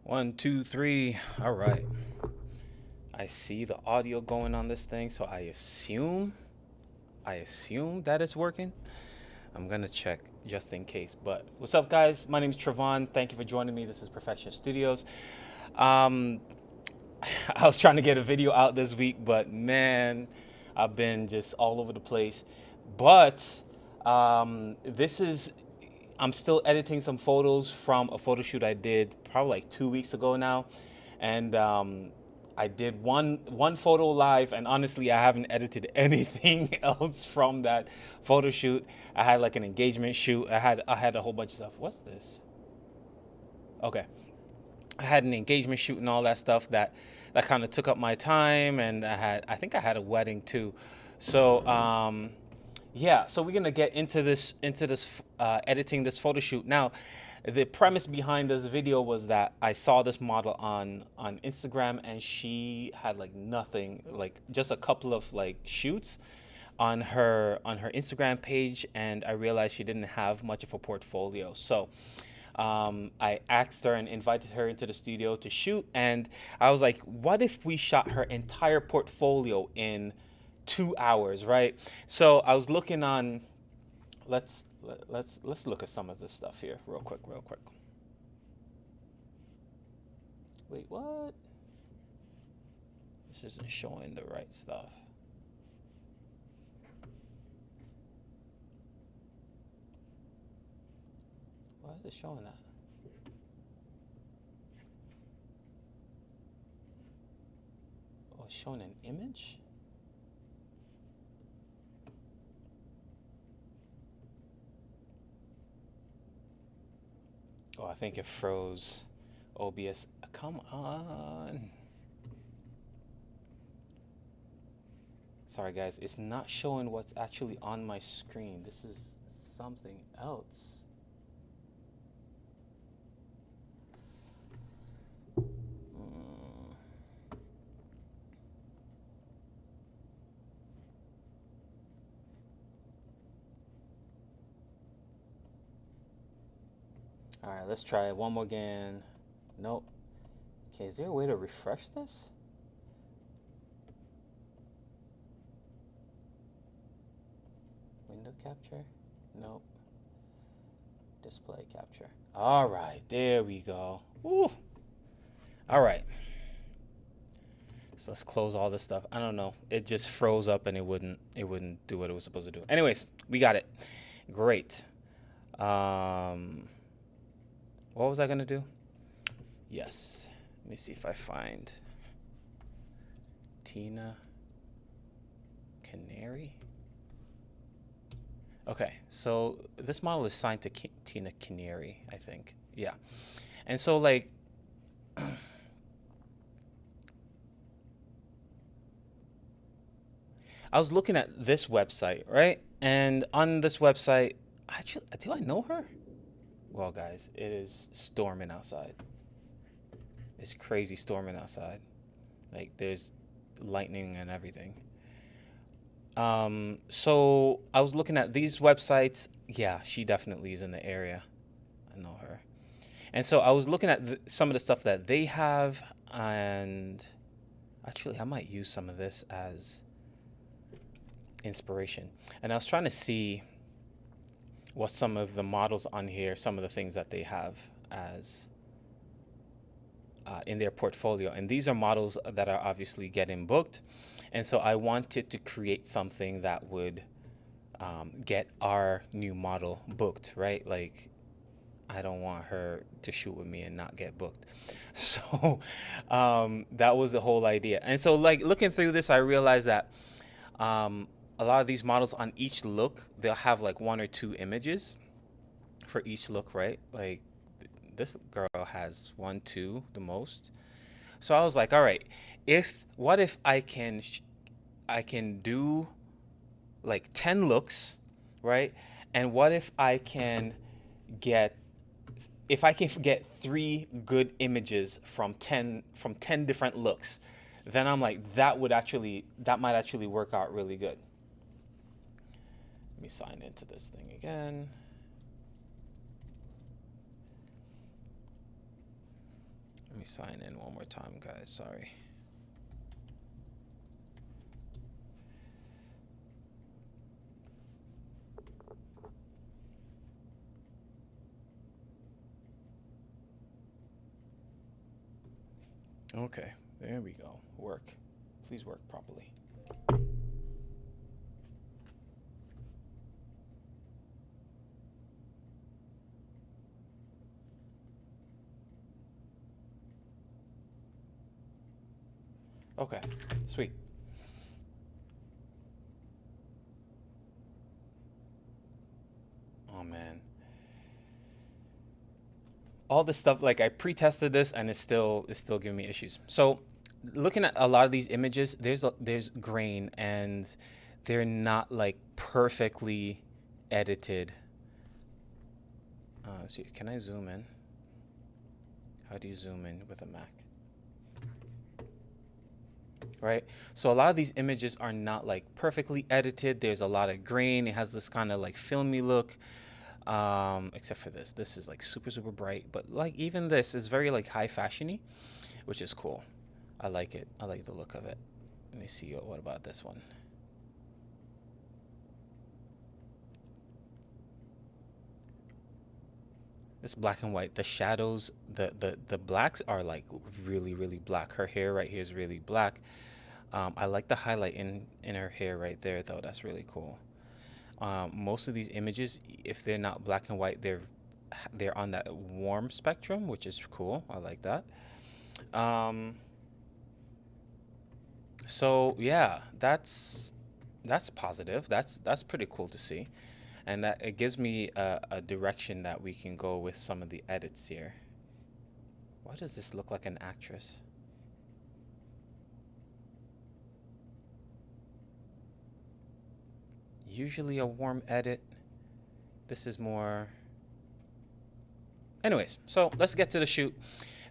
One, two, three. All right. I see the audio going on this thing, so I assume that it's working. I'm gonna check just in case. But what's up, guys? My name is Trevauhn. Thank you for joining me. This is Perfection Studios. Um, I was trying to get a video out this week, but man, I've been just all over the place. But this is, I'm still editing some photos from a photo shoot I did probably like 2 weeks ago now, and I did one photo live, and honestly, I haven't edited anything else from that photo shoot. I had like an engagement shoot. I had a whole bunch of stuff. What's this? Okay. I had an engagement shoot and all that stuff that kind of took up my time, and I think I had a wedding too. So yeah, so we're gonna get into this editing this photo shoot. Now, the premise behind this video was that I saw this model on Instagram, and she had like nothing, like just a couple of like shoots on her Instagram page, and I realized she didn't have much of a portfolio. So I asked her and invited her into the studio to shoot, and I was like, what if we shot her entire portfolio in 2 hours, right? So I was looking on, let's look at some of this stuff here real quick. Wait, what? This isn't showing the right stuff. Why is it showing that? Oh, it's showing an image? Oh, I think it froze OBS. Come on. Sorry, guys. It's not showing what's actually on my screen. This is something else. All right, let's try it one more again. Nope. Okay, is there a way to refresh this? Window capture? Nope. Display capture. All right, there we go. Woo. All right. So let's close all this stuff. I don't know. It just froze up and it wouldn't do what it was supposed to do. Anyways, we got it. Great. What was I gonna do? Yes. Let me see if I find Tina Canary. Okay, so this model is signed to Tina Canary, I think. Yeah. And so like I was looking at this website, right? And on this website, actually, do I know her? Well, guys, it is storming outside. It's crazy storming outside. Like there's lightning and everything. So I was looking at these websites. Yeah, she definitely is in the area. I know her. And so I was looking at some of the stuff that they have, and actually I might use some of this as inspiration. And I was trying to see what some of the models on here, some of the things that they have as in their portfolio. And these are models that are obviously getting booked. And so I wanted to create something that would get our new model booked, right? Like, I don't want her to shoot with me and not get booked. So that was the whole idea. And so like looking through this, I realized that a lot of these models on each look, they'll have like one or two images for each look, right? Like this girl has 1, 2 the most. So I was like, all right, what if I can do like 10 looks, right? And what if I can get 3 good images from 10 different looks, then I'm like, that might actually work out really good. Let me sign into this thing again. me sign in one more time, guys. Sorry. Okay, there we go. Work. Please work properly. Okay, sweet. Oh man. All this stuff, like I pre-tested this and it's still giving me issues. So looking at a lot of these images, there's grain and they're not like perfectly edited. Let's see, can I zoom in? How do you zoom in with a Mac? Right? So a lot of these images are not like perfectly edited. There's a lot of grain. It has this kind of like filmy look. Except for this. This is like super, super bright. But like even this is very like high fashiony, which is cool. I like it. I like the look of it. Let me see. What about this one? It's black and white. The shadows, the blacks are like really, really black. Her hair right here is really black. I like the highlight in her hair right there, though. That's really cool. Most of these images, if they're not black and white, they're on that warm spectrum, which is cool. I like that. So yeah, that's positive. That's pretty cool to see, and that it gives me a direction that we can go with some of the edits here. Why does this look like an actress? Usually a warm edit. This is more. Anyways, so let's get to the shoot.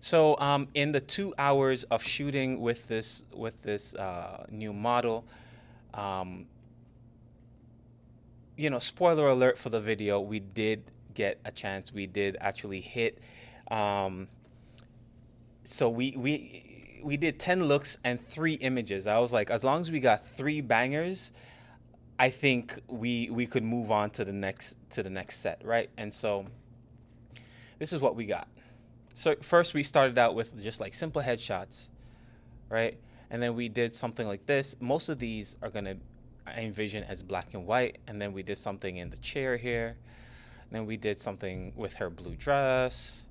So in the 2 hours of shooting with this new model, you know, spoiler alert for the video, we did get a chance. We did actually hit. So we did 10 looks and 3 images. I was like, as long as we got 3 bangers, I think we could move on to the next set, right? And so this is what we got. So first we started out with just like simple headshots, right? And then we did something like this. Most of these are gonna, I envision, as black and white. And then we did something in the chair here. And then we did something with her blue dress.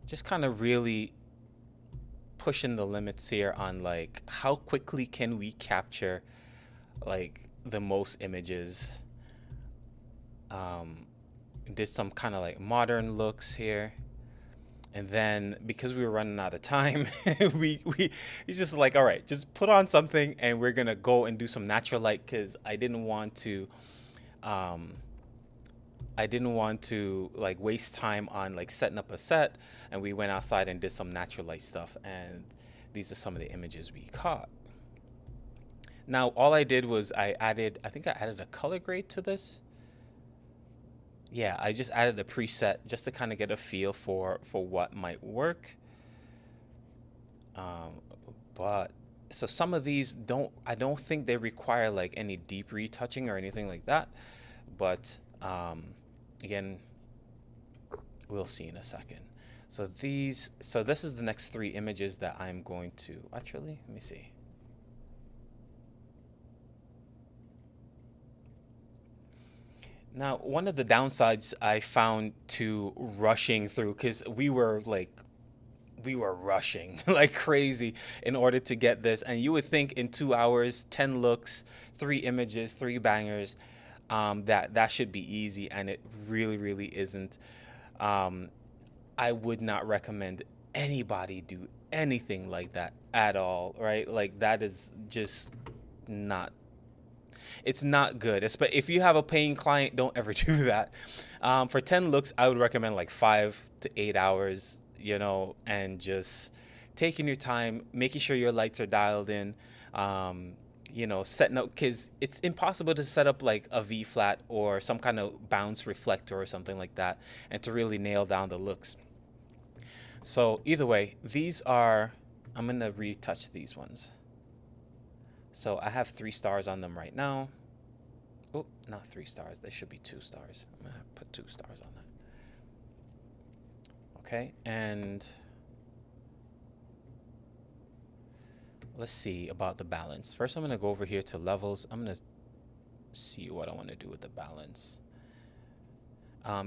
Just kind of really pushing the limits here on like how quickly can we capture like the most images. Did some kind of like modern looks here, and then because we were running out of time, we just like, all right, just put on something and we're gonna go and do some natural light, because I didn't want to like waste time on like setting up a set, and we went outside and did some natural light stuff, and these are some of the images we caught. Now all I did was I think I added a color grade to this. Yeah, I just added a preset just to kind of get a feel for what might work. But so some of these I don't think they require like any deep retouching or anything like that. But again, we'll see in a second. So this is the next 3 images that I'm going to actually, let me see. Now, one of the downsides I found to rushing through, because we were rushing like crazy in order to get this. And you would think in 2 hours, 10 looks, 3 images, 3 bangers, that should be easy. And it really, really isn't. I would not recommend anybody do anything like that at all, right? Like that is just not, it's not good. But if you have a paying client, don't ever do that. For 10 looks, I would recommend like 5 to 8 hours, you know, and just taking your time, making sure your lights are dialed in, you know, setting up, because it's impossible to set up like a V flat or some kind of bounce reflector or something like that, and to really nail down the looks. So either way, these are, I'm gonna retouch these ones. So I have 3 stars on them right now. Oh, not 3 stars. They should be 2 stars. I'm gonna put 2 stars on that. Okay, and let's see about the balance. First, I'm gonna go over here to levels. I'm gonna see what I want to do with the balance.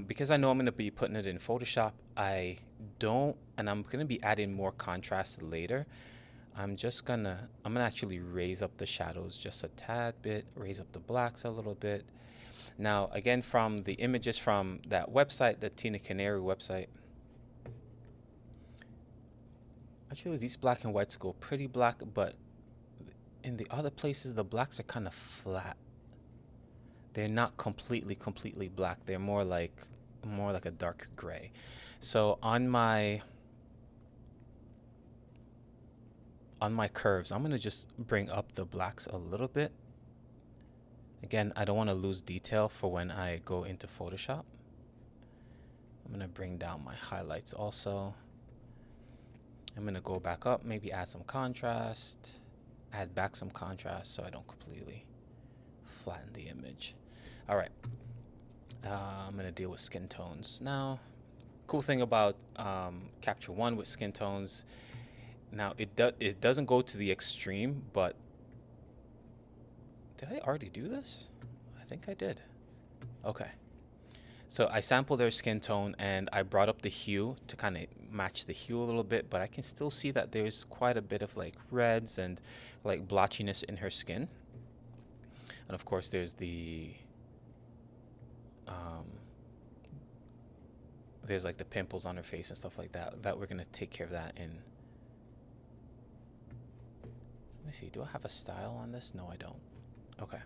Because I know I'm gonna be putting it in Photoshop, I don't, and I'm gonna be adding more contrast later. I'm gonna actually raise up the shadows just a tad bit, raise up the blacks a little bit. Now, again, from the images from that website, the Tina Canary website, actually these black and whites go pretty black, but in the other places, the blacks are kind of flat. They're not completely black. They're more like a dark gray. So on my curves, I'm gonna just bring up the blacks a little bit. Again, I don't want to lose detail for when I go into Photoshop. I'm gonna bring down my highlights also. I'm gonna go back up, maybe add some contrast, add back some contrast so I don't completely flatten the image. All right, I'm gonna deal with skin tones now. Cool thing about Capture One with skin tones, now it doesn't go to the extreme, but did I already do this? I think I did. Okay. So I sampled their skin tone and I brought up the hue to kind of match the hue a little bit, but I can still see that there's quite a bit of like reds and like blotchiness in her skin. And of course there's there's like the pimples on her face and stuff like that, that we're gonna take care of that in. Let me see, do I have a style on this? No, I don't. Okay.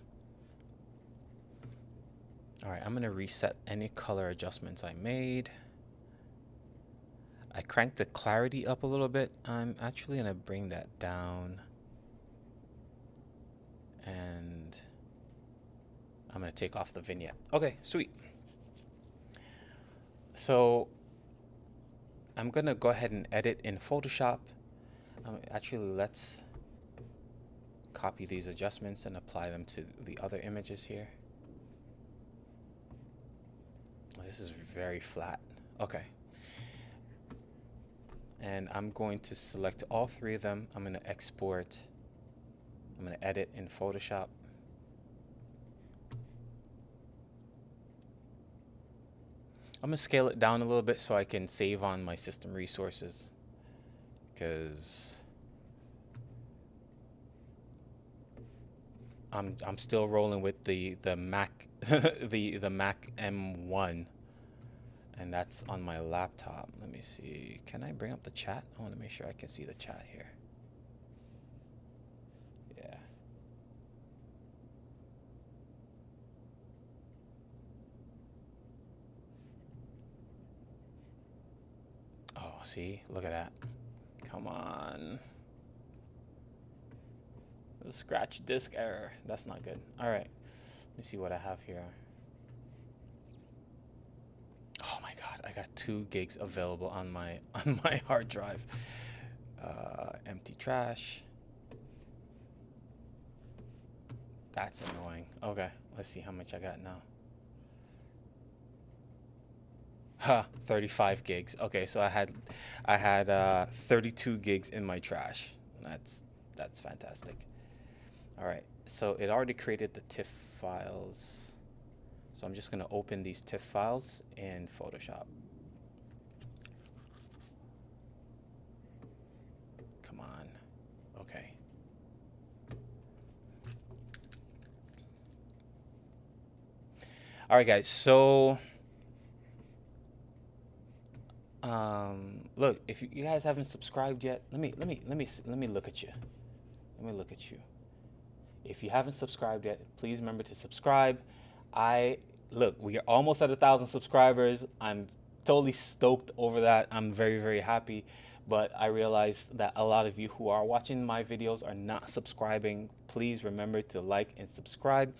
All right, I'm gonna reset any color adjustments I made. I cranked the clarity up a little bit. I'm actually gonna bring that down. And I'm gonna take off the vignette. Okay, sweet. So I'm gonna go ahead and edit in Photoshop. Actually, let's copy these adjustments and apply them to the other images here. This is very flat. Okay. And I'm going to select all 3 of them. I'm gonna export. I'm gonna edit in Photoshop. I'm gonna scale it down a little bit so I can save on my system resources, because I'm still rolling with the Mac the Mac M1, and that's on my laptop. Let me see. Can I bring up the chat? I want to make sure I can see the chat here. Yeah. Oh, see? Look at that. Come on. The scratch disk error. That's not good. All right. Let me see what I have here. Oh my God, I got 2 gigs available on my hard drive. Empty trash. That's annoying. Okay, let's see how much I got now. 35 gigs. Okay, so I had 32 gigs in my trash. That's fantastic. All right, so it already created the TIFF files. So I'm just gonna open these TIFF files in Photoshop. Come on. Okay. All right, guys. So, look, if you guys haven't subscribed yet, let me look at you. Let me look at you. If you haven't subscribed yet, please remember to subscribe. Look, we are almost at 1,000 subscribers. I'm totally stoked over that. I'm very, very happy. but I realized that a lot of you who are watching my videos are not subscribing. Please remember to like and subscribe.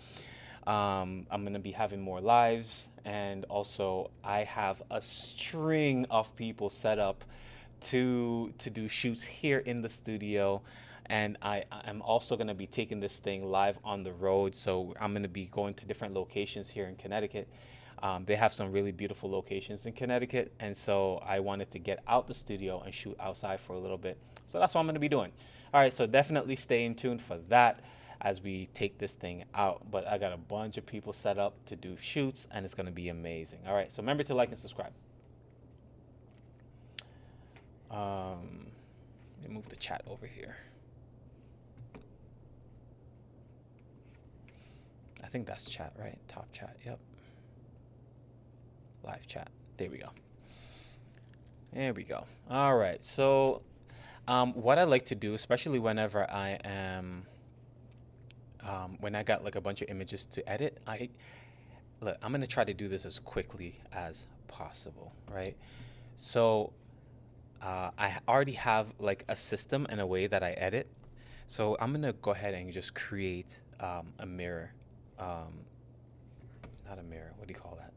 I'm gonna be having more lives, and also I have a string of people set up to do shoots here in the studio, and I am also gonna be taking this thing live on the road. So I'm gonna be going to different locations here in Connecticut. They have some really beautiful locations in Connecticut, and so I wanted to get out the studio and shoot outside for a little bit. So that's what I'm gonna be doing. All right, so definitely stay in tune for that as we take this thing out. But I got a bunch of people set up to do shoots, and it's gonna be amazing. All right, so remember to like and subscribe. Let me move the chat over here. I think that's chat, right? Top chat, yep. Live chat, there we go. There we go. All right, so what I like to do, especially whenever I am, when I got like a bunch of images to edit, I'm gonna try to do this as quickly as possible, right? So I already have like a system and a way that I edit. So I'm gonna go ahead and just create a mirror. Not a mirror, what do you call that?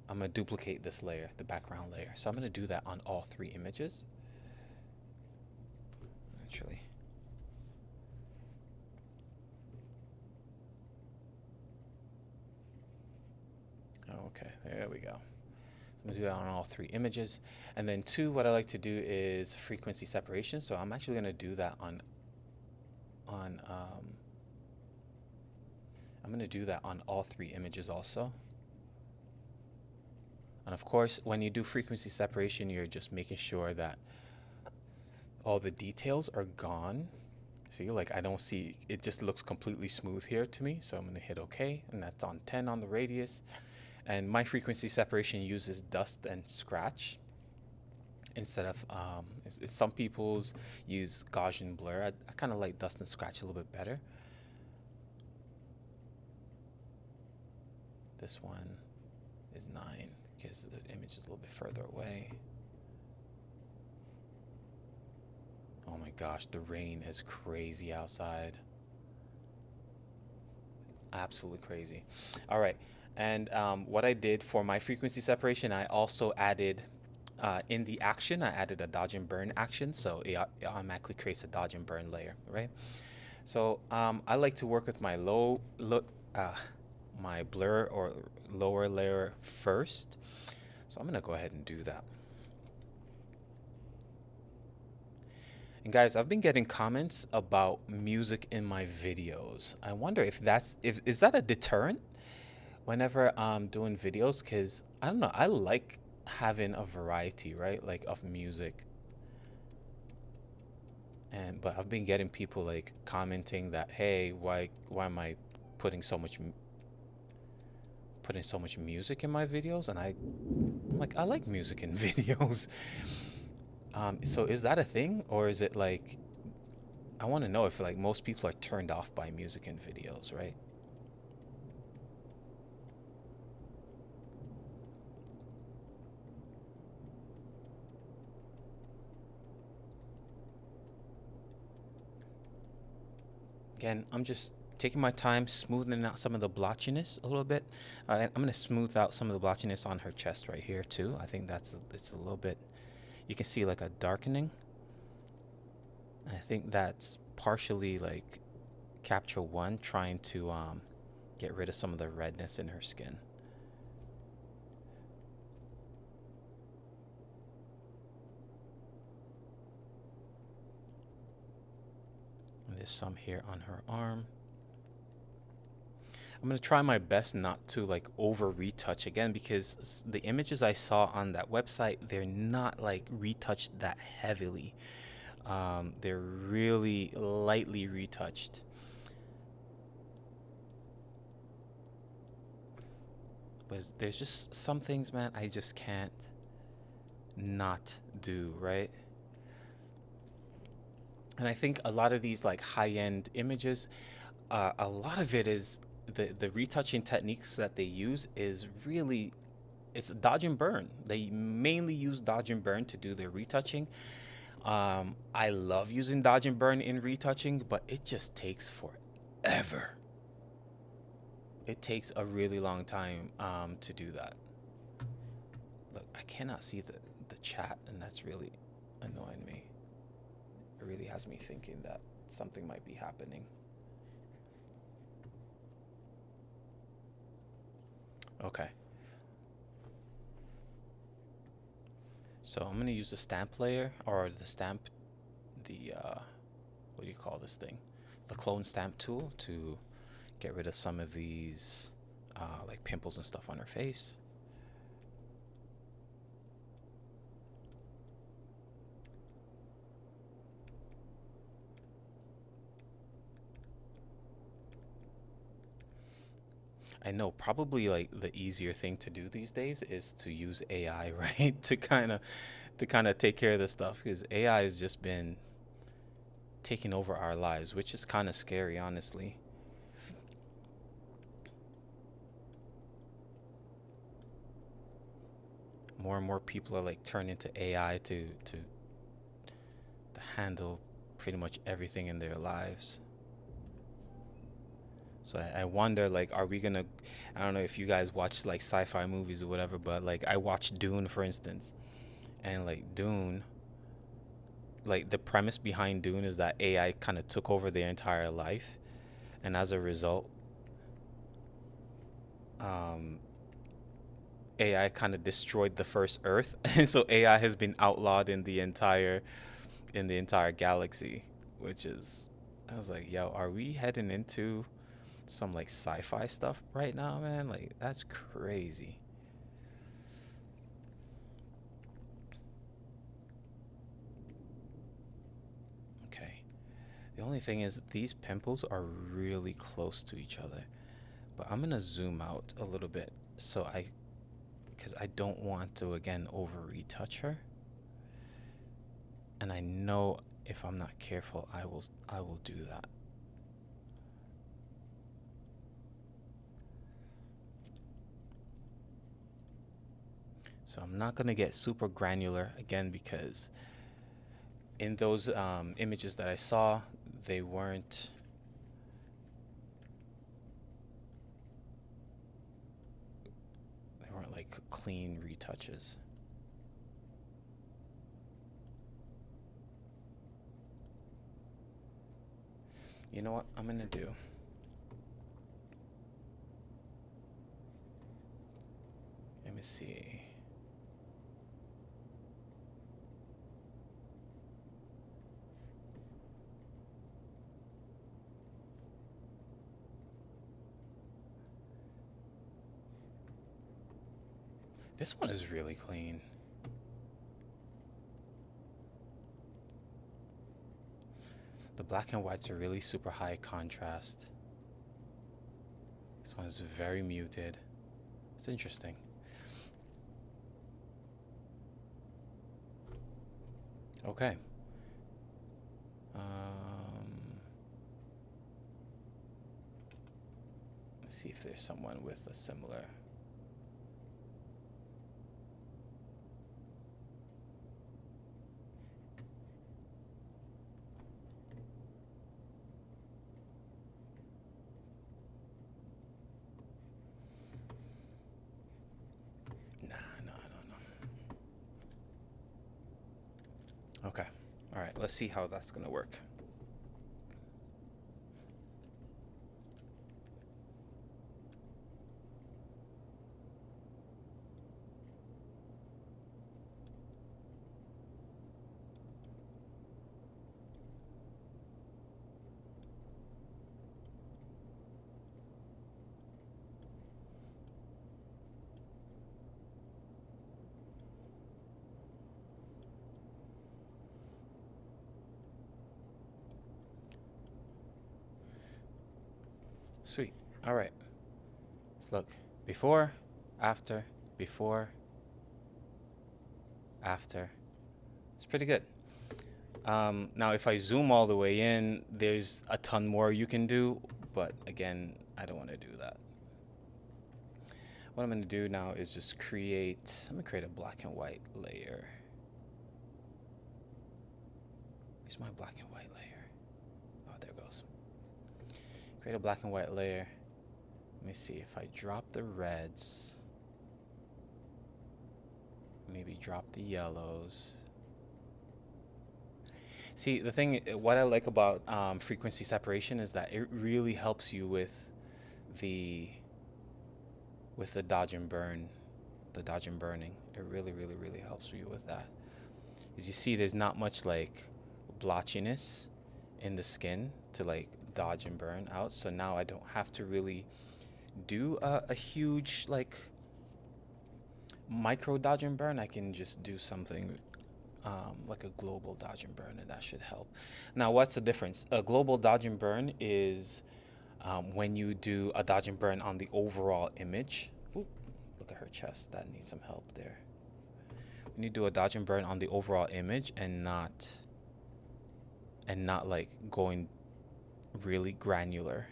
I'm gonna duplicate this layer, the background layer. So I'm gonna do that on all 3 images. Actually. Okay, there we go. I'm gonna do that on all 3 images. And then 2, what I like to do is frequency separation. So I'm actually gonna do that I'm gonna do that on all 3 images also. And of course, when you do frequency separation, you're just making sure that all the details are gone. See, like I don't see, it just looks completely smooth here to me. So I'm gonna hit OK, and that's on 10 on the radius. And my frequency separation uses dust and scratch instead of, some people's use Gaussian blur. I kind of like dust and scratch a little bit better. This one is 9 because the image is a little bit further away. Oh my gosh, the rain is crazy outside. Absolutely crazy. All right. And what I did for my frequency separation, I also added, in the action, I added a dodge and burn action. So it automatically creates a dodge and burn layer, right? So I like to work with my my blur or lower layer first. So I'm gonna go ahead and do that. And guys, I've been getting comments about music in my videos. I wonder if is that a deterrent whenever I'm doing videos? Because I don't know, I like having a variety, right? Like of music. But I've been getting people like commenting that, hey, why am I putting so much music in my videos? And I'm like, I like music in videos. So is that a thing, or is it like, I want to know if like most people are turned off by music in videos, right? Again, I'm just taking my time, smoothing out some of the blotchiness a little bit. I'm going to smooth out some of the blotchiness on her chest right here too. I think it's a little bit, you can see like a darkening. I think that's partially like Capture One trying to get rid of some of the redness in her skin. And there's some here on her arm. I'm going to try my best not to like over retouch again, because the images I saw on that website, they're not like retouched that heavily. They're really lightly retouched. But there's just some things, man, I just can't not do, right? And I think a lot of these like high-end images, a lot of it is the retouching techniques that they use is really, it's dodge and burn. They mainly use dodge and burn to do their retouching. I love using dodge and burn in retouching, but it just takes forever. It takes a really long time to do that. Look, I cannot see the chat, and that's really annoying me. It really has me thinking that something might be happening. Okay. So I'm gonna use the stamp layer, or the what do you call this thing? The clone stamp tool to get rid of some of these like pimples and stuff on her face. I know probably like the easier thing to do these days is to use AI, right? To kind of take care of this stuff, because AI has just been taking over our lives, which is kind of scary, honestly. More and more people are like turning to AI to handle pretty much everything in their lives. So I wonder, like, are we gonna? I don't know if you guys watch like sci-fi movies or whatever, but like I watched Dune, for instance, and like Dune, like the premise behind Dune is that AI kind of took over their entire life, and as a result, um, AI kind of destroyed the first Earth, and so AI has been outlawed in the entire galaxy, which is, I was like, yo, are we heading into some like sci-fi stuff right now, man? Like that's crazy. Okay. The only thing is these pimples are really close to each other, but I'm gonna zoom out a little bit because I don't want to again over retouch her, and I know if I'm not careful, I will do that. So I'm not gonna get super granular again because in those images that I saw, they weren't they weren't like clean retouches. You know what I'm gonna do? Let me see. This one is really clean. The black and whites are really super high contrast. This one is very muted. It's interesting. Okay. Let's see if there's someone with a similar. Nah, no, I don't know. Okay. All right. Let's see how that's gonna work. Sweet. All right. Let's look. Before, after, before, after. It's pretty good. Now, if I zoom all the way in, there's a ton more you can do, but again, I don't want to do that. What I'm going to do now is just I'm going to create a black and white layer. Where's my black and white layer? Oh, there it goes. Create a black and white layer. Let me see if I drop the reds. Maybe drop the yellows. See, the thing, what I like about frequency separation is that it really helps you with the dodge and burn, the dodge and burning. It really, really, really helps you with that. As you see, there's not much like blotchiness in the skin to like dodge and burn out. So now I don't have to really do a huge like micro dodge and burn. I can just do something like a global dodge and burn, and that should help. Now, what's the difference? A global dodge and burn is when you do a dodge and burn on the overall image. Ooh, look at her chest. That needs some help there. When you do a dodge and burn on the overall image and not like going really granular.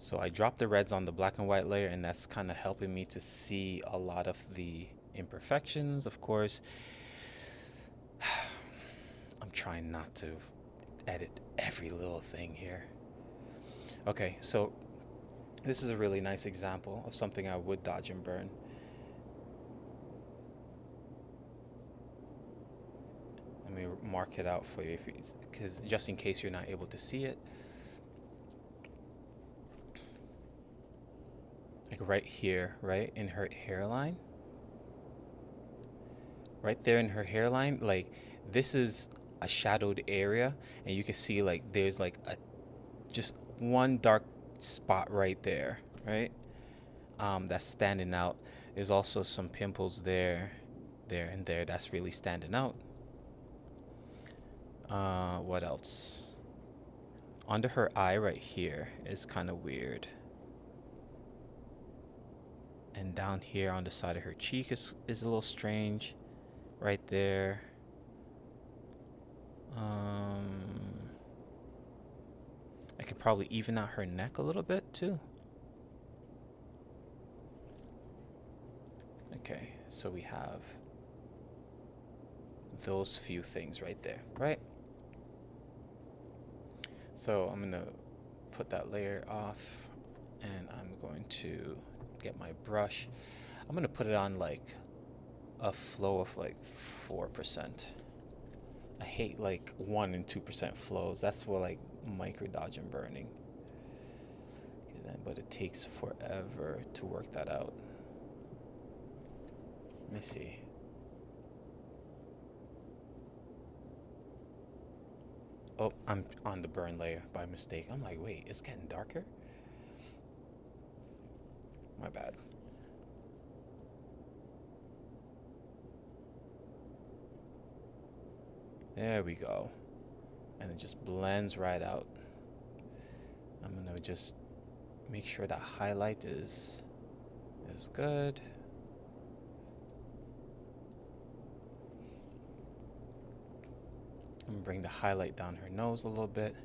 So I dropped the reds on the black and white layer, and that's kind of helping me to see a lot of the imperfections. Of course, I'm trying not to edit every little thing here. Okay, so this is a really nice example of something I would dodge and burn. Let me mark it out for you, because just in case you're not able to see it. Like right here, right in her hairline. Right there in her hairline, like this is a shadowed area, and you can see like there's like just one dark spot right there, right? That's standing out. There's also some pimples there, and there. That's really standing out. What else? Under her eye right here is kind of weird. And down here on the side of her cheek is a little strange. Right there. I could probably even out her neck a little bit too. Okay, so we have those few things right there, right? So I'm gonna put that layer off, and I'm going to get my brush. I'm gonna put it on like a flow of like 4%. I hate like 1 and 2% flows. That's what like micro dodge and burning. But it takes forever to work that out. Let me see. Oh, I'm on the burn layer by mistake. I'm like, wait, it's getting darker? My bad. There we go. And it just blends right out. I'm gonna just make sure that highlight is good. I'm gonna bring the highlight down her nose a little bit.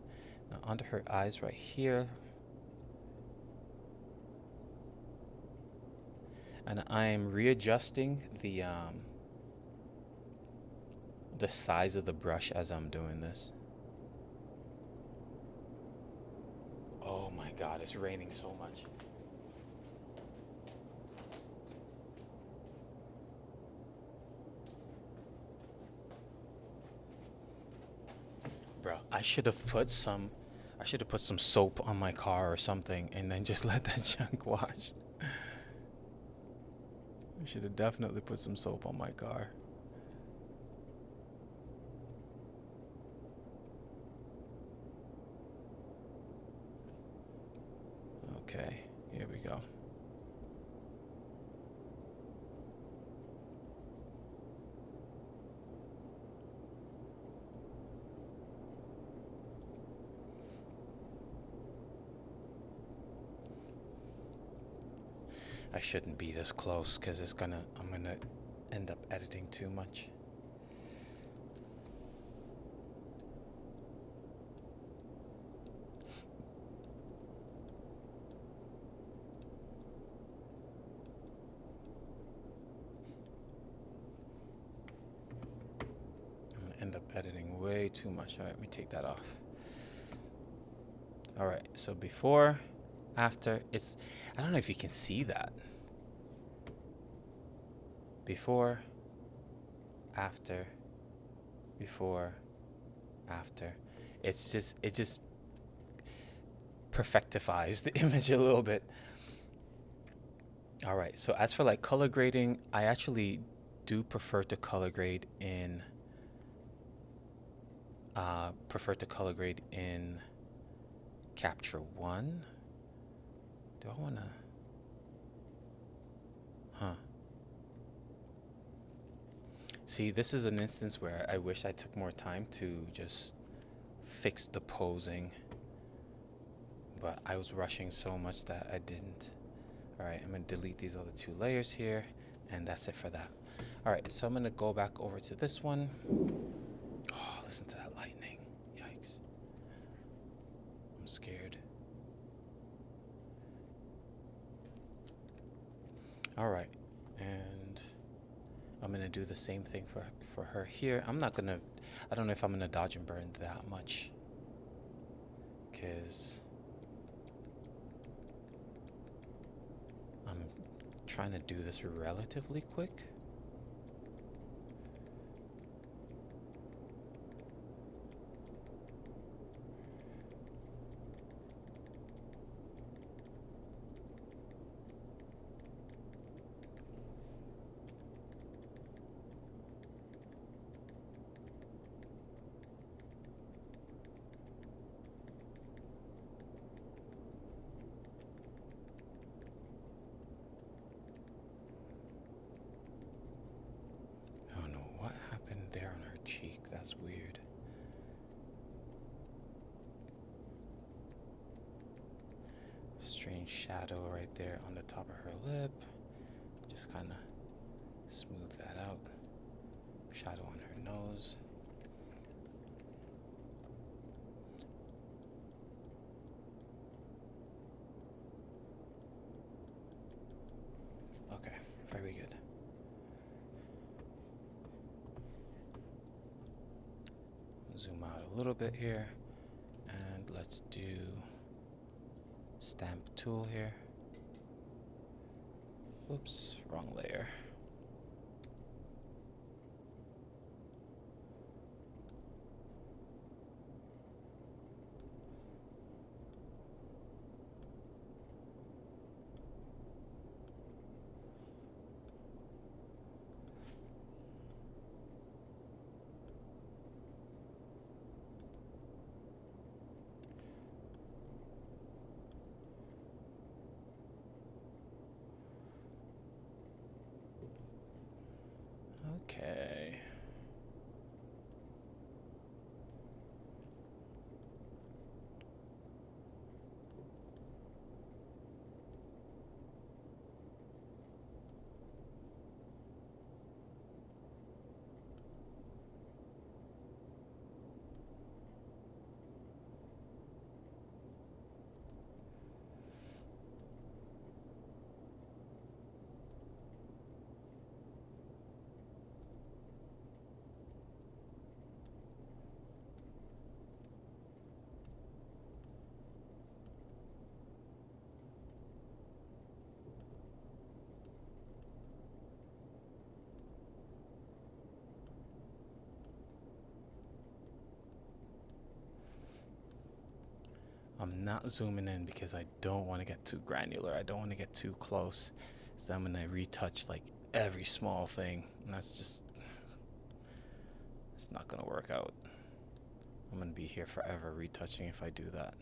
Now under her eyes right here. And I'm readjusting the size of the brush as I'm doing this. Oh my God, it's raining so much. Bro, I should have put some soap on my car or something and then just let that junk wash. I should have definitely put some soap on my car. Okay, here we go. I shouldn't be this close because I'm gonna end up editing too much. I'm gonna end up editing way too much. All right, let me take that off. All right, so before, after, it's, I don't know if you can see that. Before, after, before, after. It just perfectifies the image a little bit. All right, so as for like color grading, I actually do prefer to color grade in Capture One. Do I wanna? See, this is an instance where I wish I took more time to just fix the posing, but I was rushing so much that I didn't. All right, I'm gonna delete these other two layers here, and that's it for that. All right, so I'm gonna go back over to this one. Oh, listen to that lightning. Yikes. I'm scared. All right, and I'm gonna do the same thing for her here. I don't know if I'm gonna dodge and burn that much, because I'm trying to do this relatively quick. Cheek, that's weird. Strange shadow right there on the top of her lip. Just kind of smooth that out. Shadow on her nose. Okay, very good. Zoom out a little bit here, and let's do stamp tool here. Oops, wrong layer. Okay. I'm not zooming in because I don't want to get too granular. I don't want to get too close. So I'm going to retouch like every small thing. And that's just, it's not going to work out. I'm going to be here forever retouching if I do that.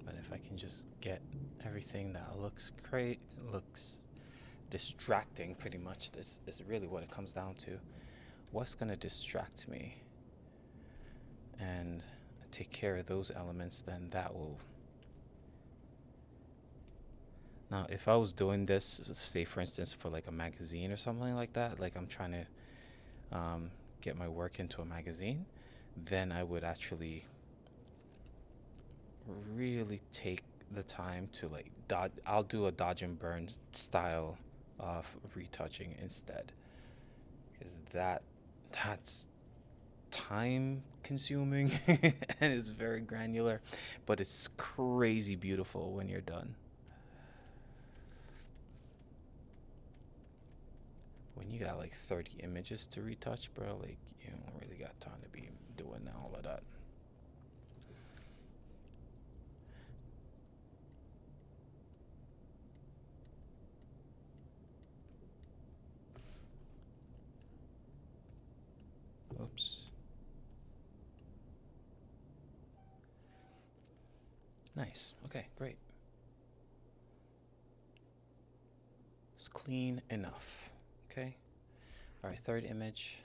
But if I can just get everything that looks great, looks distracting pretty much. This is really what it comes down to. What's going to distract me? and take care of those elements, then that will... Now, if I was doing this, say for instance, for like a magazine or something like that, like I'm trying to get my work into a magazine, then I would actually really take the time to like I'll do a dodge and burn style of retouching instead, because that's time consuming and it's very granular, but it's crazy beautiful when you're done. When you got like 30 images to retouch, bro, like you don't really got time to be doing all of that. Oops. Nice. Okay, great. It's clean enough. Okay. All right, third image.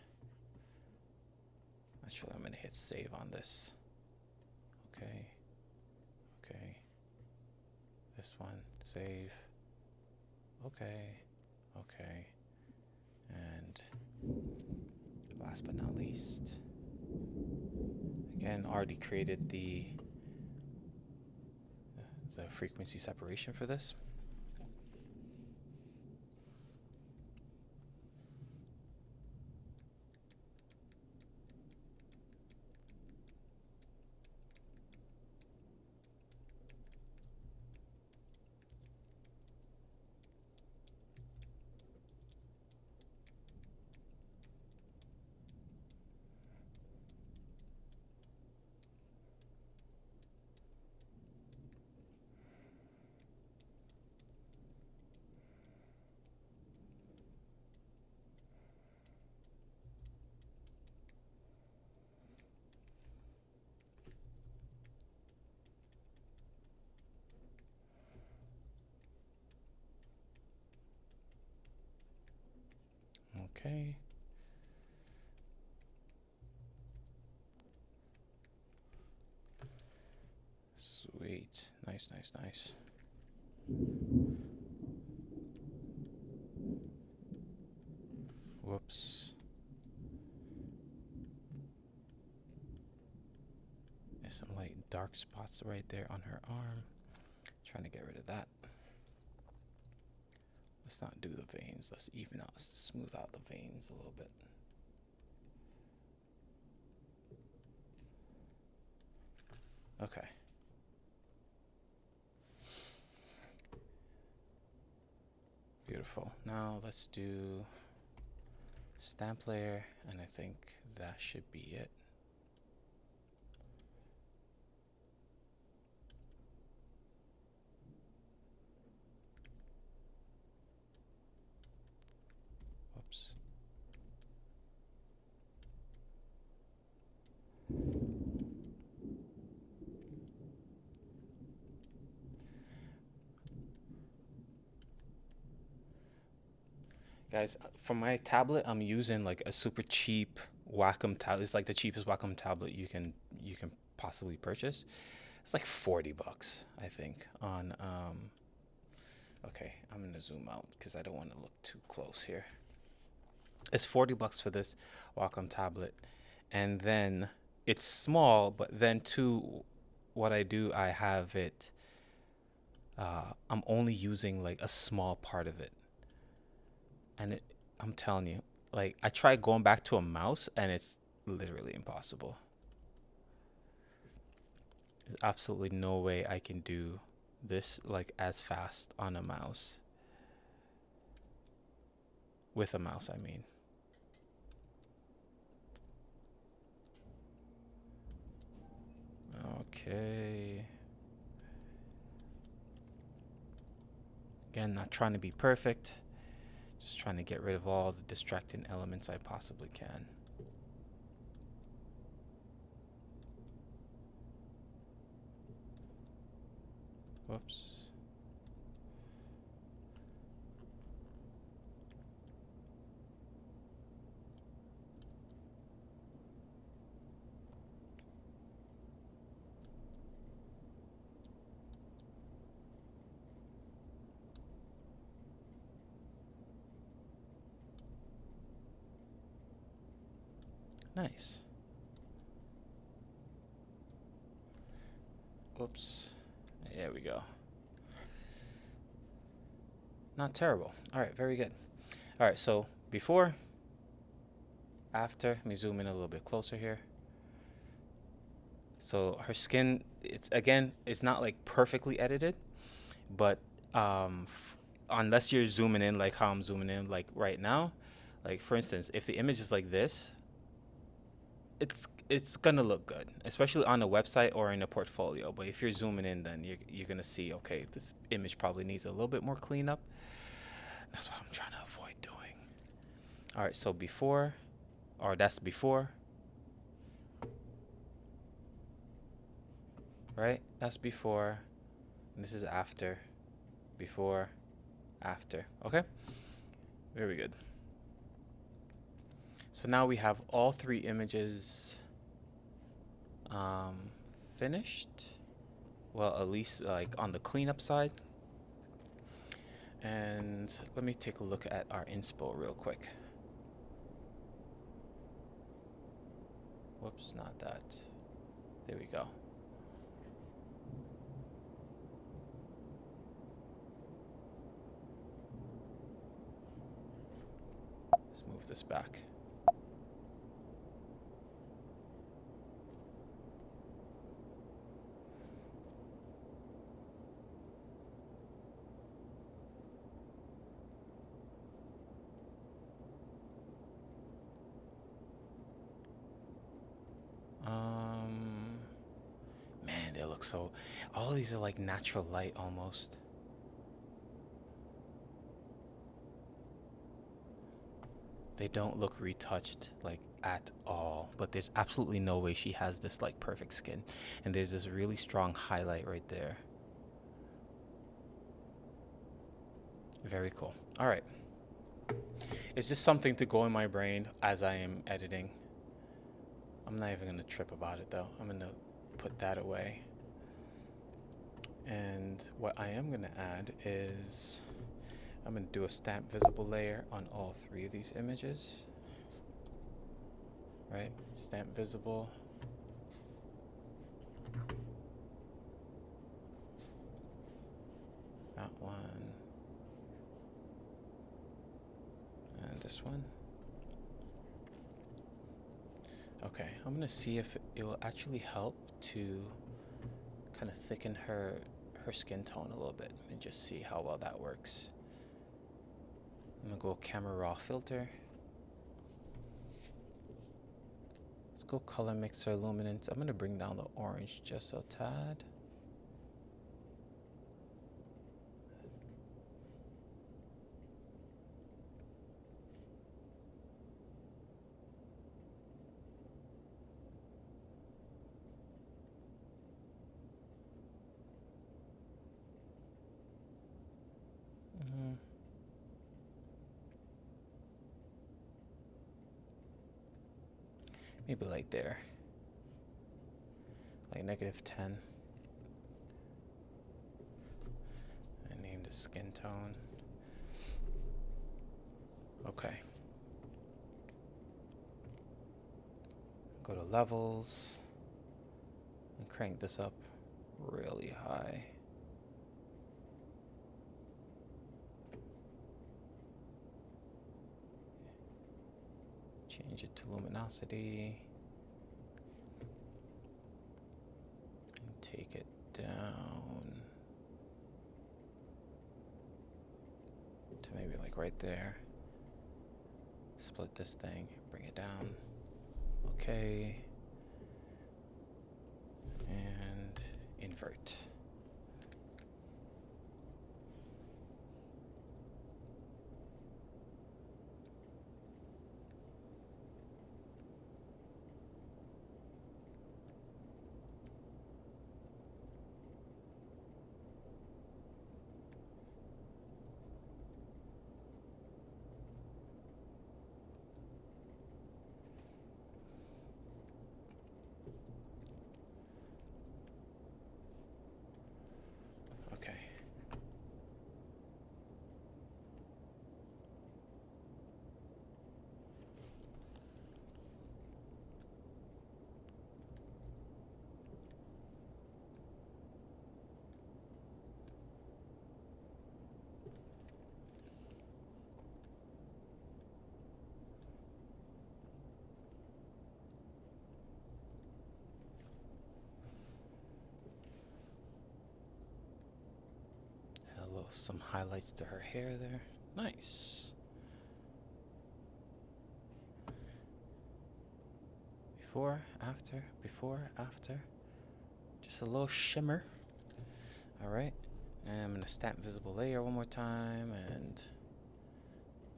Actually, I'm gonna hit save on this. Okay. Okay. This one, save. Okay. Okay. And last but not least, again, already created the frequency separation for this. Okay. Sweet. Nice, nice, nice. Whoops. There's some light dark spots right there on her arm. Trying to get rid of that. Let's not do the veins. Let's even out, smooth out the veins a little bit. Okay. Beautiful. Now let's do stamp layer, and I think that should be it. Whoops. Guys, for my tablet, I'm using like a super cheap Wacom tablet. It's like the cheapest Wacom tablet you can possibly purchase. It's like $40, I think. On okay, I'm gonna zoom out because I don't want to look too close here. It's $40 for this Wacom tablet, and then it's small. But then too, what I do, I have it. I'm only using like a small part of it. And I'm telling you, like I tried going back to a mouse and it's literally impossible. There's absolutely no way I can do this like as fast on a mouse. With a mouse, I mean. Okay. Again, not trying to be perfect. Just trying to get rid of all the distracting elements I possibly can. Whoops. Nice. Oops. There we go. Not terrible. All right, very good. All right, so before, after, let me zoom in a little bit closer here. So her skin, it's not like perfectly edited, but unless you're zooming in like how I'm zooming in like right now, like for instance, if the image is like this, it's gonna look good, especially on a website or in a portfolio. But if you're zooming in, then you're gonna see, okay, this image probably needs a little bit more cleanup. That's what I'm trying to avoid doing. All right, so before, or that's before, right? That's before, and this is after, before, after, okay? Very good. So now we have all three images finished. Well, at least like on the cleanup side. And let me take a look at our inspo real quick. Whoops, not that. There we go. Let's move this back. Man, they look so, all of these are like natural light almost. They don't look retouched like at all, but there's absolutely no way she has this like perfect skin. And there's this really strong highlight right there. Very cool. All right. It's just something to go in my brain as I am editing. I'm not even gonna trip about it though. I'm gonna put that away. And what I am gonna add is I'm gonna do a stamp visible layer on all three of these images. Right? Stamp visible. That one. And this one. Okay, I'm gonna see if it will actually help to kind of thicken her skin tone a little bit and just see how well that works. I'm gonna go camera raw filter. Let's go color mixer luminance. I'm gonna bring down the orange just a tad. Maybe like there, like -10. I name the skin tone. Okay. Go to levels and crank this up really high. Change it to luminosity and take it down to maybe like right there. Split this thing, bring it down. Okay. And invert. some highlights to her hair there. Nice. Before, after, before, after. Just a little shimmer. Alright. And I'm going to stamp visible layer one more time. And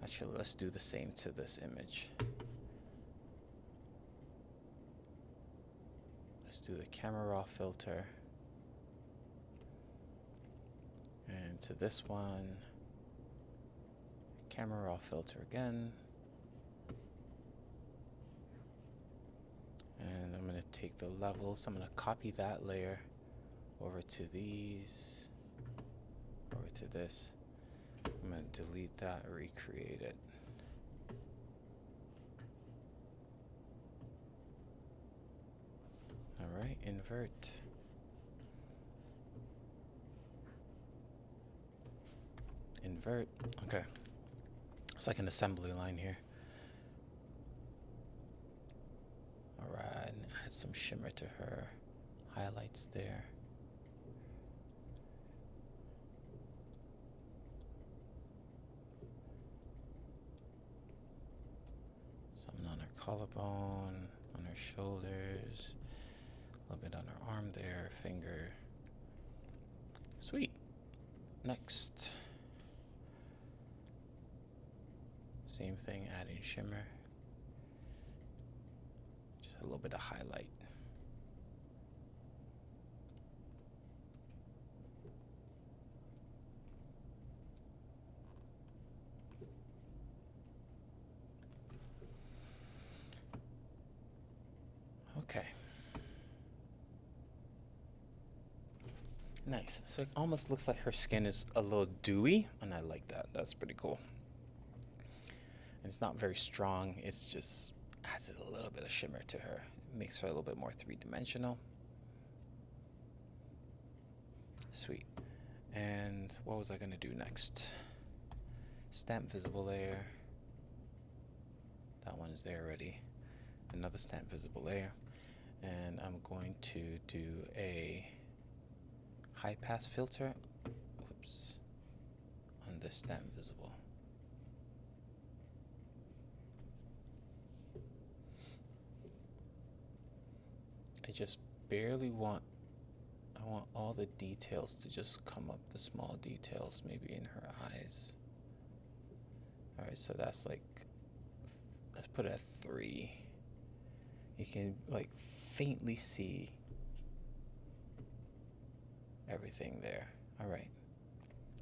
actually, let's do the same to this image. Let's do the camera raw filter. And to this one, camera raw filter again. And I'm going to take the levels. I'm going to copy that layer over to these, over to this. I'm going to delete that, recreate it. All right, invert. Invert. Okay. It's like an assembly line here. All right, add some shimmer to her. Highlights there. Something on her collarbone, on her shoulders, a little bit on her arm there, finger. Sweet. Next. Same thing, adding shimmer. Just a little bit of highlight. Okay. Nice. So it almost looks like her skin is a little dewy, and I like that. That's pretty cool. And it's not very strong. It's just adds a little bit of shimmer to her. It makes her a little bit more three-dimensional. Sweet. And what was I gonna do next? Stamp visible layer. That one is there already. Another stamp visible layer. And I'm going to do a high pass filter. Whoops. On this stamp visible. I just barely want, I want all the details to just come up, the small details, maybe in her eyes. All right, so that's like, let's put it at 3. You can like faintly see everything there. All right,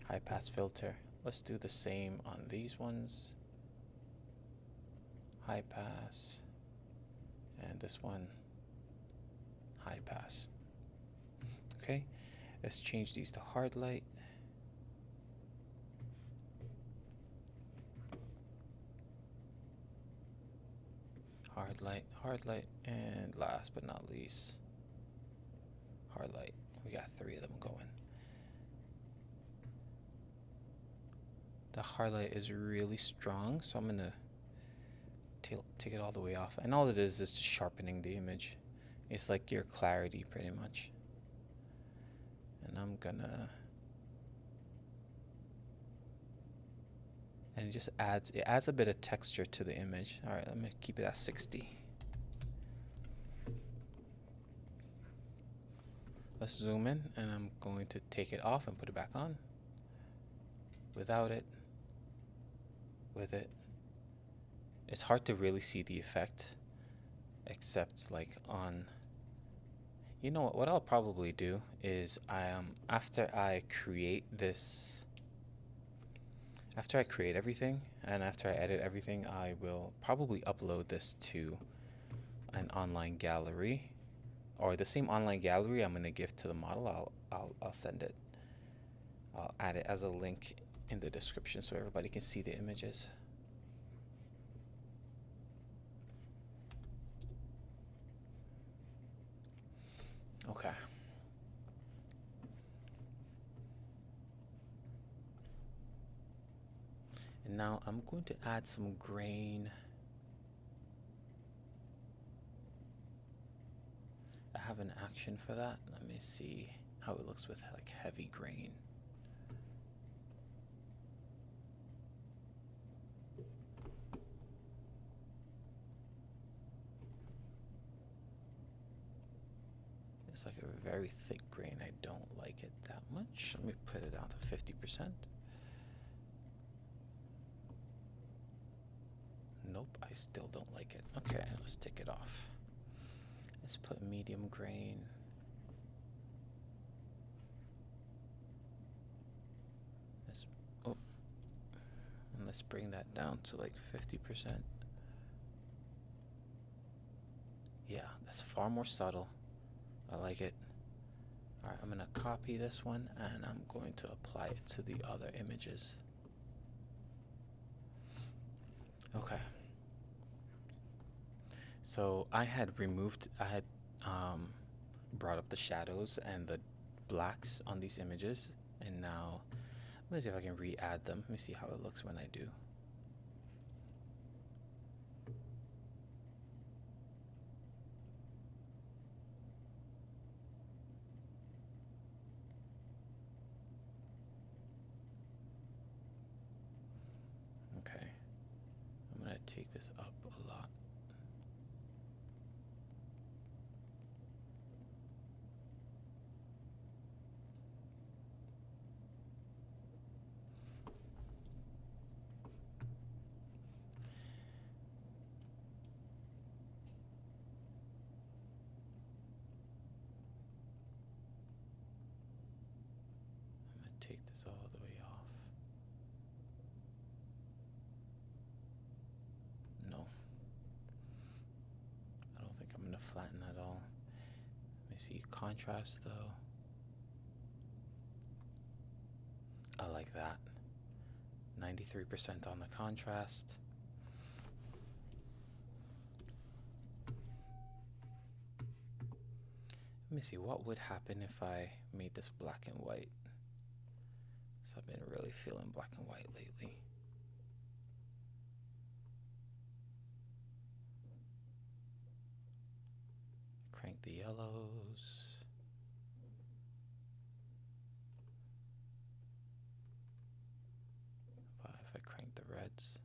high pass filter. Let's do the same on these ones. High pass, and this one. High pass. Okay, let's change these to hard light. Hard light, and last but not least, hard light. We got 3 of them going. The hard light is really strong, so I'm gonna take it all the way off. And all it is just sharpening the image. It's like your clarity, pretty much. And I'm gonna, and it just adds a bit of texture to the image. All right, let me keep it at 60. Let's zoom in, and I'm going to take it off and put it back on. Without it, with it. It's hard to really see the effect, except like on, you know what I'll probably do is after I create everything and after I edit everything, I will probably upload this to an online gallery, or the same online gallery I'm going to give to the model. I'll send it. I'll add it as a link in the description so everybody can see the images. Okay. And now I'm going to add some grain. I have an action for that. Let me see how it looks with like heavy grain. It's like a very thick grain. I don't like it that much. Let me put it down to 50%. Nope, I still don't like it. Okay, let's take it off. Let's put medium grain. And let's bring that down to like 50%. Yeah, that's far more subtle. I like it. All right, I'm gonna copy this one and I'm going to apply it to the other images. Okay. So I had brought up the shadows and the blacks on these images, and now I'm gonna see if I can re-add them. Let me see how it looks when I do. Okay, I'm gonna take this up a lot. I'm gonna take this all the way off. No, I don't think I'm gonna flatten at all. Let me see, contrast though. I like that. 93% on the contrast. Let me see, what would happen if I made this black and white? So I've been really feeling black and white lately. Crank the yellows. What if I crank the reds?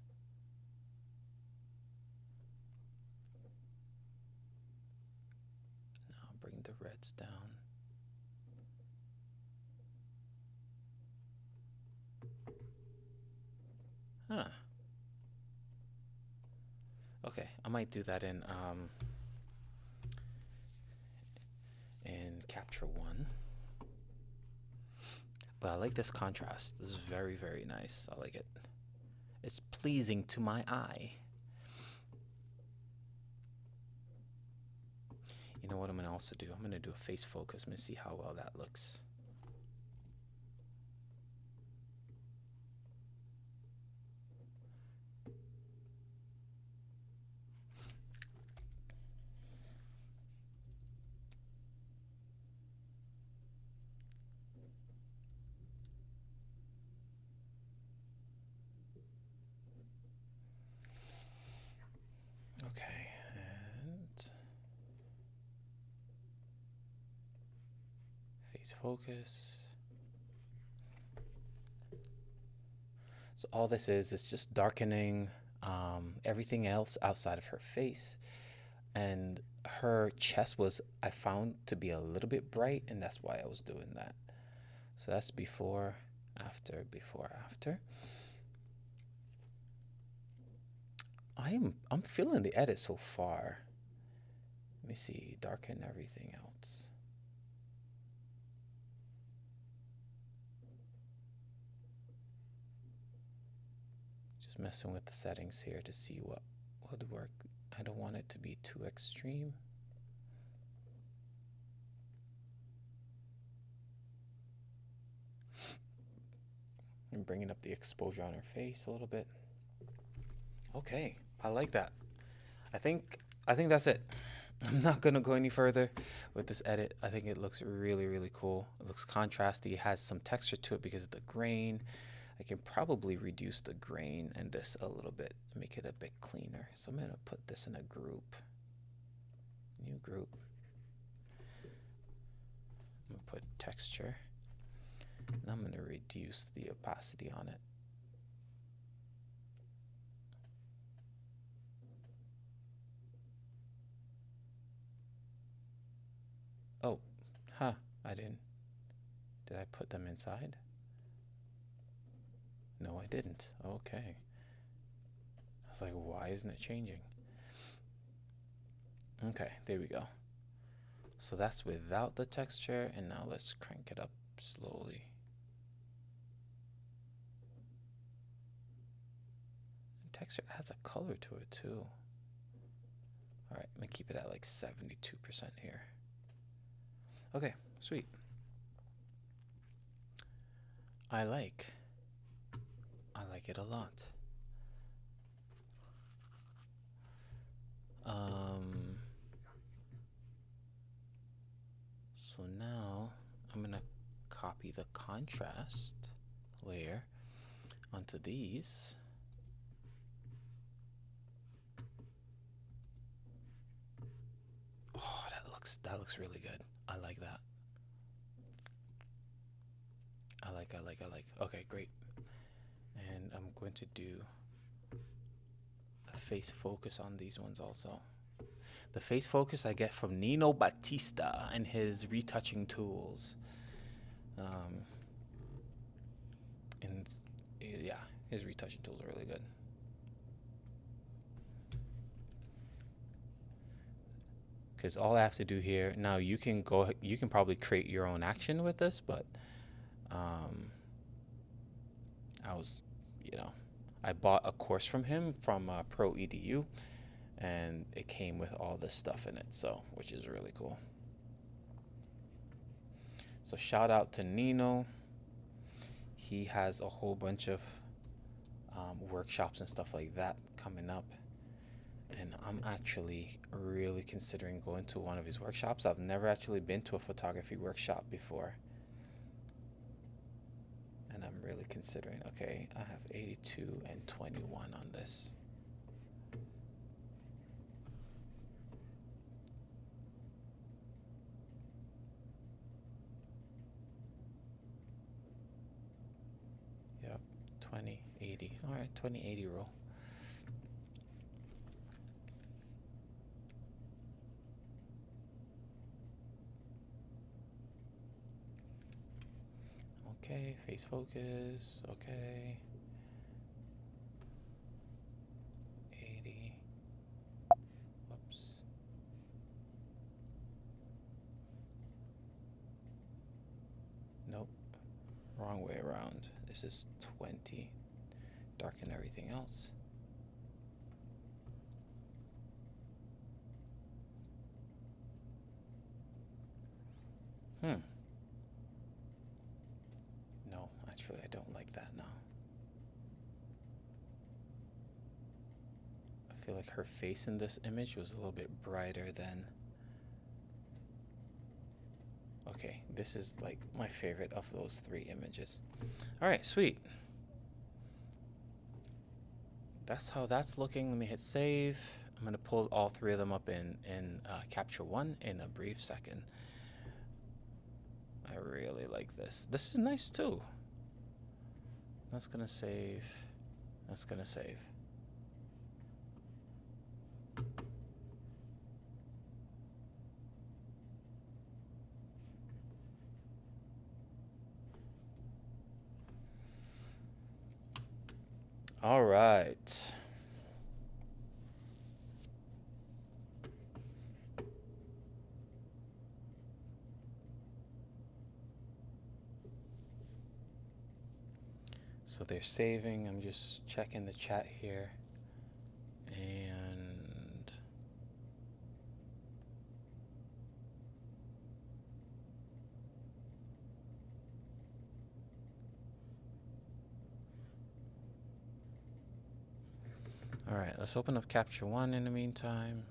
Now bring the reds down. Huh. Okay, I might do that in Capture One. But I like this contrast. This is very, very nice. I like it. It's pleasing to my eye. You know what I'm gonna also do? I'm gonna do a face focus. I'm gonna see how well that looks. Okay, and face focus. So all this is just darkening everything else outside of her face. And her chest was, I found, to be a little bit bright, and that's why I was doing that. So that's before, after, before, after. I'm feeling the edit so far. Let me see, darken everything else. Just messing with the settings here to see what would work. I don't want it to be too extreme. I'm bringing up the exposure on her face a little bit. Okay, I like that. I think that's it. I'm not gonna go any further with this edit. I think it looks really, really cool. It looks contrasty. It has some texture to it because of the grain. I can probably reduce the grain in this a little bit, make it a bit cleaner. So I'm gonna put this in a group. New group. I'm gonna put texture. And I'm gonna reduce the opacity on it. Oh, Huh, I didn't. Did I put them inside? No, I didn't. Okay. I was like, why isn't it changing? Okay, there we go. So that's without the texture, and now let's crank it up slowly. The texture adds a color to it too. All right, I'm gonna keep it at like 72% here. Okay, sweet. I like it a lot. So now I'm gonna copy the contrast layer onto these. Oh, that looks really good. I like that. I like. Okay, great. And I'm going to do a face focus on these ones also. The face focus I get from Nino Batista and his retouching tools. And yeah, his retouching tools are really good. Because all I have to do here now, you can probably create your own action with this, but I bought a course from him from Pro EDU, and it came with all this stuff in it, so which is really cool. So shout out to Nino. He has a whole bunch of workshops and stuff like that coming up, and I'm actually really considering going to one of his workshops. I've never actually been to a photography workshop before, and I'm really considering. Okay, I have 82 and 21 on this. Yep, 20, 80. All right, 20, 80 rule. Okay, face focus, okay. 80. Whoops. Nope. Wrong way around. This is 20. Darken everything else. No, actually I don't like that now. I feel like her face in this image was a little bit brighter than... Okay, this is like my favorite of those three images. All right, sweet. That's how that's looking. Let me hit save. I'm gonna pull all three of them up in Capture One in a brief second. I really like this. This is nice too. That's gonna save. That's gonna save. All right. So they're saving. I'm just checking the chat here. And all right, let's open up Capture One in the meantime.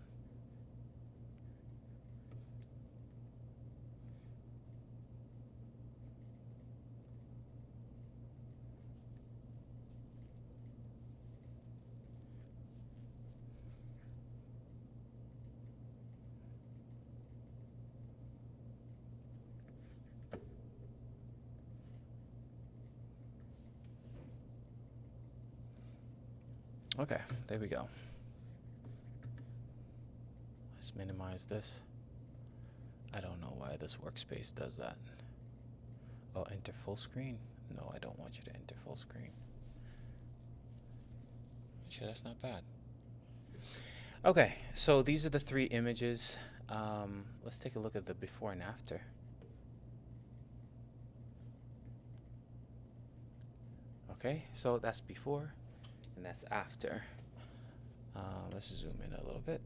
Okay, there we go. Let's minimize this. I don't know why this workspace does that. Oh, enter full screen? No, I don't want you to enter full screen. Actually, that's not bad. Okay, so these are the 3 images. Let's take a look at the before and after. Okay, so that's before and that's after. Let's zoom in a little bit.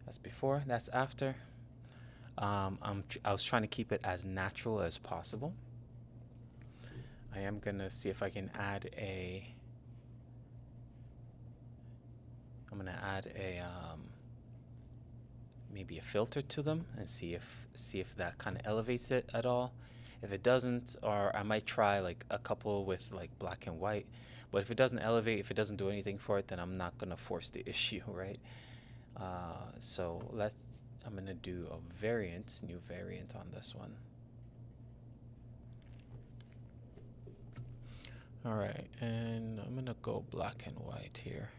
That's before, that's after. I was trying to keep it as natural as possible. I am gonna see if I can add a. I'm gonna add a maybe a filter to them and see if that kind of elevates it at all. If it doesn't, or I might try like a couple with like black and white. But if it doesn't elevate, if it doesn't do anything for it, then I'm not gonna force the issue, right? So I'm gonna do a variant, new variant on this one. All right, and I'm gonna go black and white here.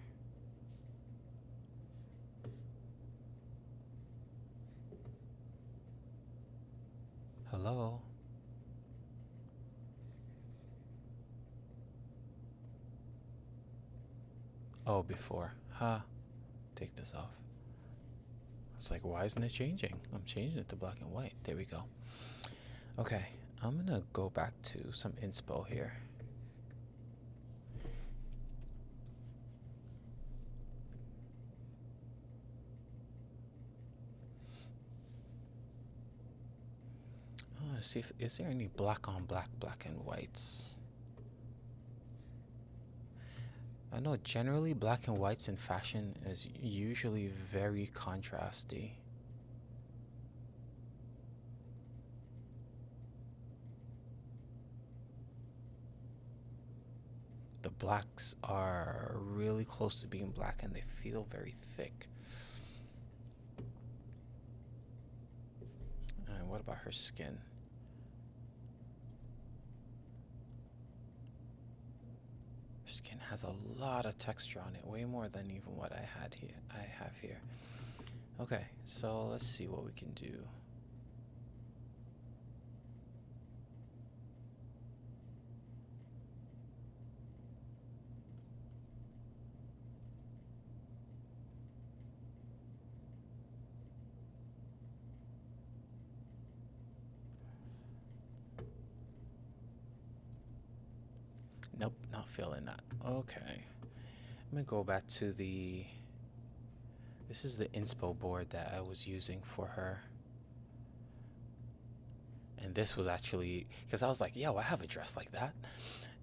Hello? Oh, before. Huh. Take this off. It's like, why isn't it changing? I'm changing it to black and white. There we go. Okay, I'm gonna go back to some inspo here. Let's see if is there any black on black, black and whites. I know generally black and whites in fashion is usually very contrasty. The blacks are really close to being black and they feel very thick. And what about her skin? Her skin has a lot of texture on it, way more than even what I have here. Okay, so let's see what we can do. Nope, not feeling that. Okay. I'm gonna go back to this is the inspo board that I was using for her. And this was actually, because I was like, yo, I have a dress like that.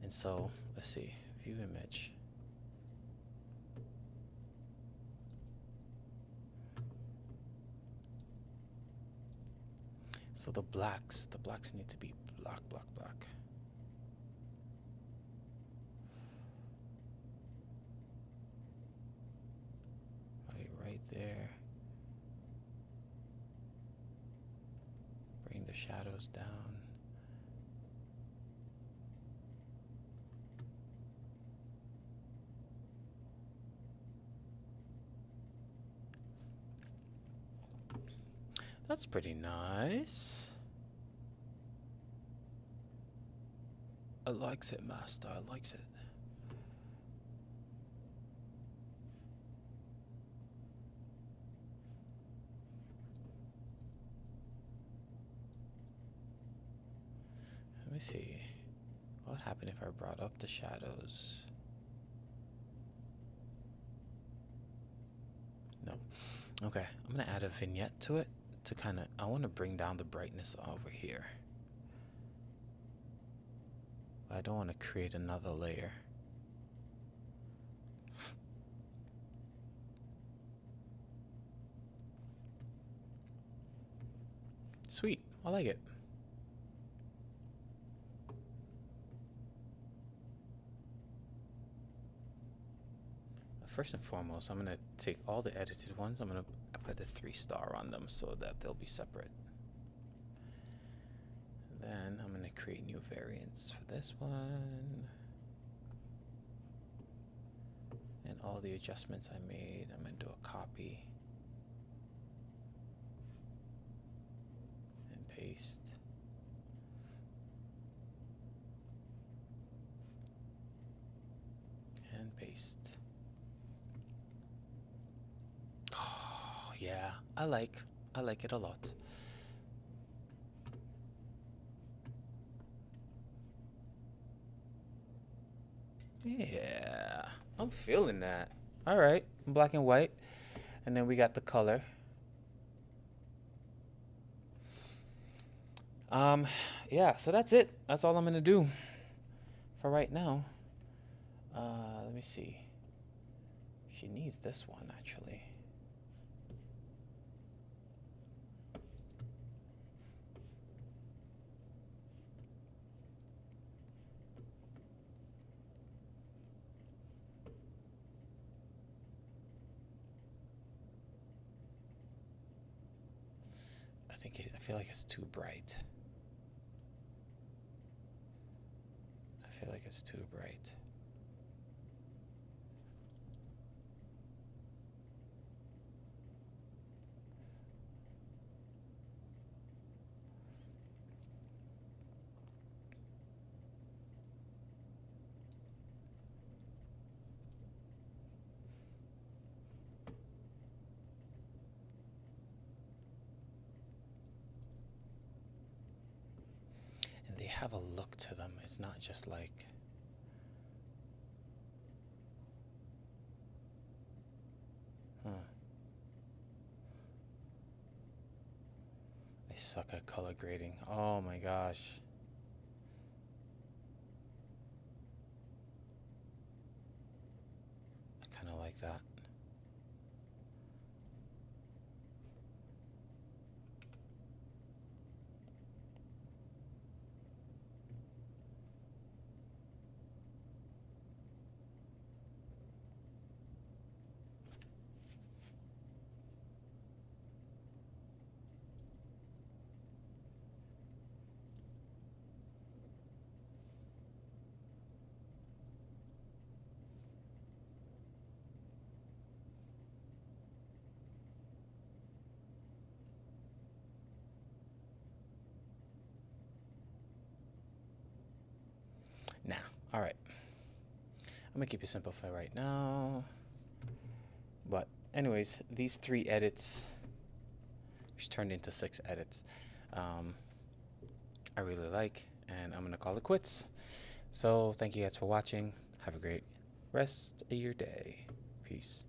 And so, let's see, view image. So the blacks need to be black, black, black. Right there. Bring the shadows down. That's pretty nice. I likes it, master. I likes it. Let me see. What would happen if I brought up the shadows? No. Okay, I'm gonna add a vignette to it to kind of, I want to bring down the brightness over here. I don't want to create another layer. Sweet, I like it. First and foremost, I'm gonna take all the edited ones, I'm gonna put a 3-star on them so that they'll be separate. then I'm gonna create new variants for this one. And all the adjustments I made, I'm gonna do a copy and paste. And paste. Oh, yeah, I like it a lot. Yeah, I'm feeling that. All right, black and white. And then we got the color. Yeah, so that's it. That's all I'm gonna do for right now. Let me see. She needs this one, actually. I feel like it's too bright. I feel like it's too bright. And they have a look to them. It's not just like... I suck at color grading. Oh my gosh. I kind of like that. Nah, all right. I'm gonna keep it simple for right now. But anyways, these 3 edits, which turned into 6 edits, I really like, and I'm gonna call it quits. So thank you guys for watching. Have a great rest of your day. Peace.